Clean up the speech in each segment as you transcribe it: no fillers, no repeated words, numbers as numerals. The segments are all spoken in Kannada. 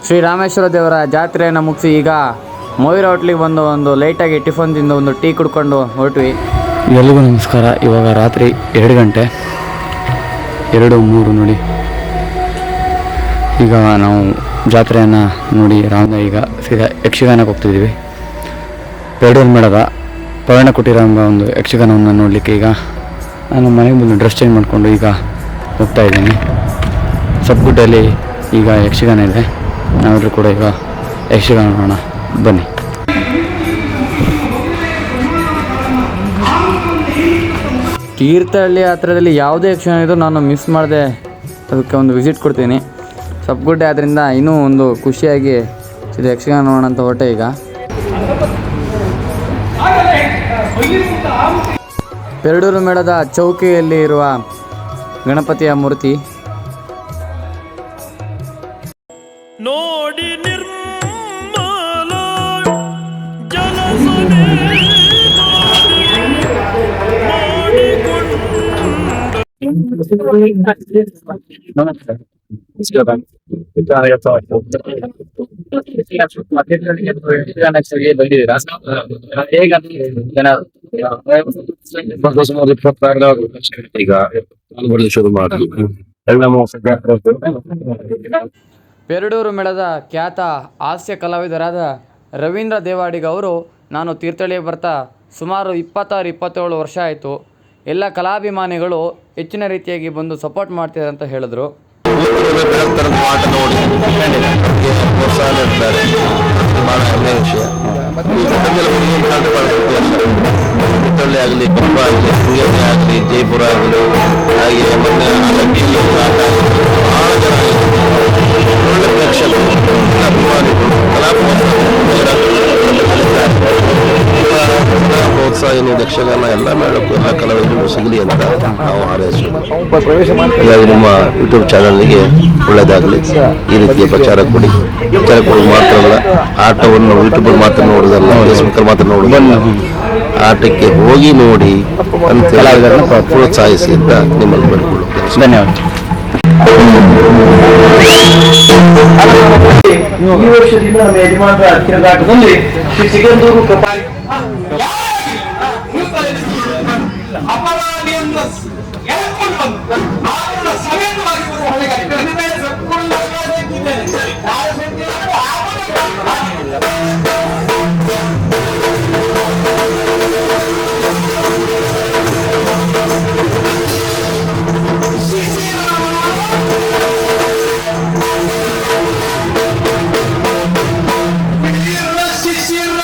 ಶ್ರೀರಾಮೇಶ್ವರ ದೇವರ ಜಾತ್ರೆಯನ್ನು ಮುಗಿಸಿ ಈಗ ಮೊಯ್ರಾ ಹೋಟ್ಲಿಗೆ ಬಂದು ಒಂದು ಲೈಟಾಗಿ ಟಿಫನ್ ತಿಂದು ಒಂದು ಟೀ ಕುಡ್ಕೊಂಡು ಹೊರಟ್ವಿ. ಎಲ್ರಿಗೂ ನಮಸ್ಕಾರ. ಇವಾಗ ರಾತ್ರಿ 2 ಗಂಟೆ 2:03 ನೋಡಿ. ಈಗ ನಾವು ಜಾತ್ರೆಯನ್ನು ನೋಡಿ ಈಗ ಸೀದಾ ಯಕ್ಷಗಾನಕ್ಕೆ ಹೋಗ್ತಿದ್ದೀವಿ. ಪೇಡೂರು ಮೇಳದ ಪವನ ಕುಟೀರ ಎಂಬ ಒಂದು ಯಕ್ಷಗಾನವನ್ನು ನೋಡಲಿಕ್ಕೆ ಈಗ ನಾನು ಮನೆಗೆ ಬಂದು ಡ್ರೆಸ್ ಚೇಂಜ್ ಮಾಡಿಕೊಂಡು ಈಗ ಹೋಗ್ತಾ ಇದ್ದೀನಿ. ಸಬ್ಗುಡ್ಡಲ್ಲಿ ಈಗ ಯಕ್ಷಗಾನ ಇದೆ. ನಾವೆಲ್ಲರೂ ಕೂಡ ಈಗ ಯಕ್ಷಗಾನ ನೋಡೋಣ ಬನ್ನಿ. ತೀರ್ಥಹಳ್ಳಿ ಹತ್ರದಲ್ಲಿ ಯಾವುದೇ ಯಕ್ಷಗಾನ ಇದ್ದರೂ ನಾನು ಮಿಸ್ ಮಾಡದೆ ಅದಕ್ಕೆ ಒಂದು ವಿಸಿಟ್ ಕೊಡ್ತೀನಿ. ಸಬ್ಗುಡ್ಡೆ ಆದ್ದರಿಂದ ಇನ್ನೂ ಒಂದು ಖುಷಿಯಾಗಿ ಇದು ಯಕ್ಷಗಾನ ನೋಡೋಣ ಅಂತ ಹೊರಟೆ. ಈಗ ಪೆರಡೂರು ಮೇಳದ ಚೌಕಿಯಲ್ಲಿ ಇರುವ ಗಣಪತಿಯ ಮೂರ್ತಿ ನೋಡಿ ನಿರ್ಮಲ ಪೆರಡೂರು ಮೇಳದ ಖ್ಯಾತ ಹಾಸ್ಯ ಕಲಾವಿದರಾದ ರವೀಂದ್ರ ದೇವಾಡಿಗ ಅವರು, ನಾನು ತೀರ್ಥಹಳ್ಳಿಗೆ ಬರ್ತಾ ಸುಮಾರು 26-27 ವರ್ಷ ಆಯಿತು. ಎಲ್ಲ ಕಲಾಭಿಮಾನಿಗಳು ಹೆಚ್ಚಿನ ರೀತಿಯಾಗಿ ಬಂದು ಸಪೋರ್ಟ್ ಮಾಡ್ತಿದ್ದಾರೆ ಅಂತ ಹೇಳಿದ್ರು. ಆಗಲಿ ಕೊಪ್ಪ ಆಗಲಿ ಶೃಂಗೇರಿ ಆಗಲಿ ಜೈಪುರ ಆಗಲಿ ಹಾಗೆ ಬಹಳ ಜನ ಒಳ್ಳೆ ಪ್ರೇಕ್ಷಕರು ಅಭಿಮಾನಿಗಳು ಪ್ರೋತ್ಸಾಹ ಏನಿದೆ ಯಕ್ಷಗಾನ ಎಲ್ಲ ಮೇಳಕ್ಕೂ ಎಲ್ಲ ಕಲಾವಿದರು ಸಿಗಲಿ ಅಂತ ನಾವು ಹಾರೈಸೋಣ. ನಿಮ್ಮ ಯೂಟ್ಯೂಬ್ ಚಾನಲ್ಗೆ ಒಳ್ಳೆಯದಾಗಲಿ. ಈ ರೀತಿಯ ಪ್ರಚಾರ ಕೊಡಿ. ಪ್ರಚಾರ ಕೊಡೋದು ಮಾತ್ರ ಅಲ್ಲ, ಆಟವನ್ನು ಯೂಟ್ಯೂಬ್ ಮಾತ್ರ ನೋಡೋದಲ್ಲ, ಫೇಸ್ಬುಕ್ ಮಾತ್ರ ನೋಡೋದಲ್ಲ, ಆಟಕ್ಕೆ ಹೋಗಿ ನೋಡಿ ಅಂತ ಕಲಾವಿದರನ್ನು ಪ್ರೋತ್ಸಾಹಿಸಿ ಅಂತ ನಿಮ್ಮಲ್ಲಿ ಬೇಡಿಕೊಳ್ಳುತ್ತೇನೆ. ಧನ್ಯವಾದ. ಈ ವರ್ಷದಿಂದ ನಮ್ಮ ಯಜಮಾನರ ತಿರುಗಾಟದಲ್ಲಿ ಶ್ರೀ ಸಿಗಂದೂರು ಕಪಾಲಿ ಶಿಶಿರ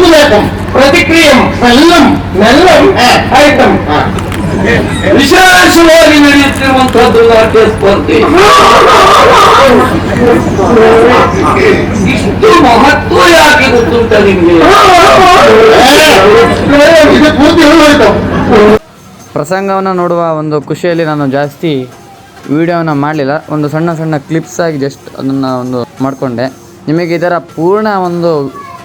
ಮೃದುಲೇಖಂ ಪ್ರತಿಕ್ರಿಯಂ ಸಲ್ಲಂ ಮೆಲ್ಲಂ ಐಟಂ ವಿಶೇಷವಾಗಿ ನಡೆಯುತ್ತಿರುವಂತಹದ್ದು ನಾಟ್ಯ ಸ್ಪರ್ಧೆ. ಇಷ್ಟು ಮಹತ್ವ ಯಾಕೆ ಗೊತ್ತುಂಟ ನಿಮಗೆ? ಪೂರ್ತಿ ಹೇಳೋಯ್ತು. ಪ್ರಸಂಗವನ್ನು ನೋಡುವ ಒಂದು ಖುಷಿಯಲ್ಲಿ ನಾನು ಜಾಸ್ತಿ ವಿಡಿಯೋನ ಮಾಡಲಿಲ್ಲ, ಒಂದು ಸಣ್ಣ ಸಣ್ಣ ಕ್ಲಿಪ್ಸ್ ಆಗಿ ಜಸ್ಟ್ ಅದನ್ನು ಒಂದು ಮಾಡಿಕೊಂಡೆ. ನಿಮಗೆ ಇದರ ಪೂರ್ಣ ಒಂದು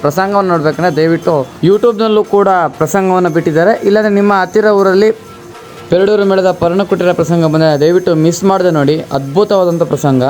ಪ್ರಸಂಗವನ್ನು ನೋಡಬೇಕಂದ್ರೆ ದಯವಿಟ್ಟು ಯೂಟ್ಯೂಬ್ನಲ್ಲೂ ಕೂಡ ಪ್ರಸಂಗವನ್ನು ಬಿಟ್ಟಿದ್ದಾರೆ, ಇಲ್ಲಾಂದರೆ ನಿಮ್ಮ ಹತ್ತಿರ ಊರಲ್ಲಿ ಪೆರಡೂರು ಮೇಳದ ಪರ್ಣಕುಟೀರ ಪ್ರಸಂಗ ಬಂದರೆ ದಯವಿಟ್ಟು ಮಿಸ್ ಮಾಡದೆ ನೋಡಿ, ಅದ್ಭುತವಾದಂಥ ಪ್ರಸಂಗ.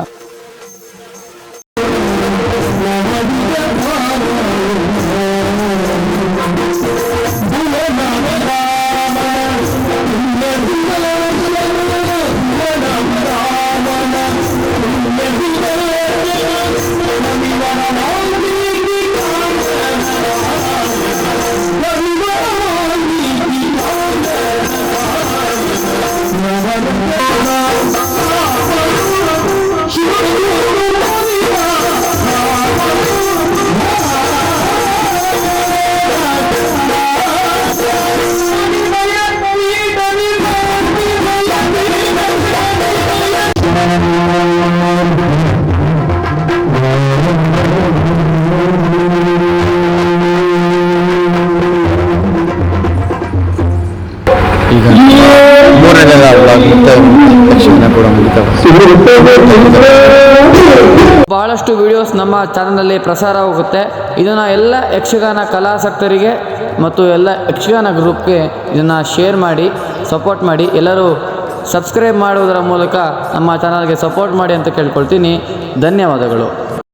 ಈಗ ಮೂರನೇ ಯಕ್ಷಗಾನ ಕೂಡ ಬಹಳಷ್ಟು ವಿಡಿಯೋಸ್ ನಮ್ಮ ಚಾನಲಲ್ಲಿ ಪ್ರಸಾರವಾಗುತ್ತೆ. ಇದನ್ನು ಎಲ್ಲ ಯಕ್ಷಗಾನ ಕಲಾಸಕ್ತರಿಗೆ ಮತ್ತು ಎಲ್ಲ ಯಕ್ಷಗಾನ ಗ್ರೂಪ್ಗೆ ಇದನ್ನು ಶೇರ್ ಮಾಡಿ, ಸಪೋರ್ಟ್ ಮಾಡಿ. ಎಲ್ಲರೂ ಸಬ್ಸ್ಕ್ರೈಬ್ ಮಾಡುವುದರ ಮೂಲಕ ನಮ್ಮ ಚಾನಲ್ಗೆ ಸಪೋರ್ಟ್ ಮಾಡಿ ಅಂತ ಕೇಳ್ಕೊಳ್ತೀನಿ. ಧನ್ಯವಾದಗಳು.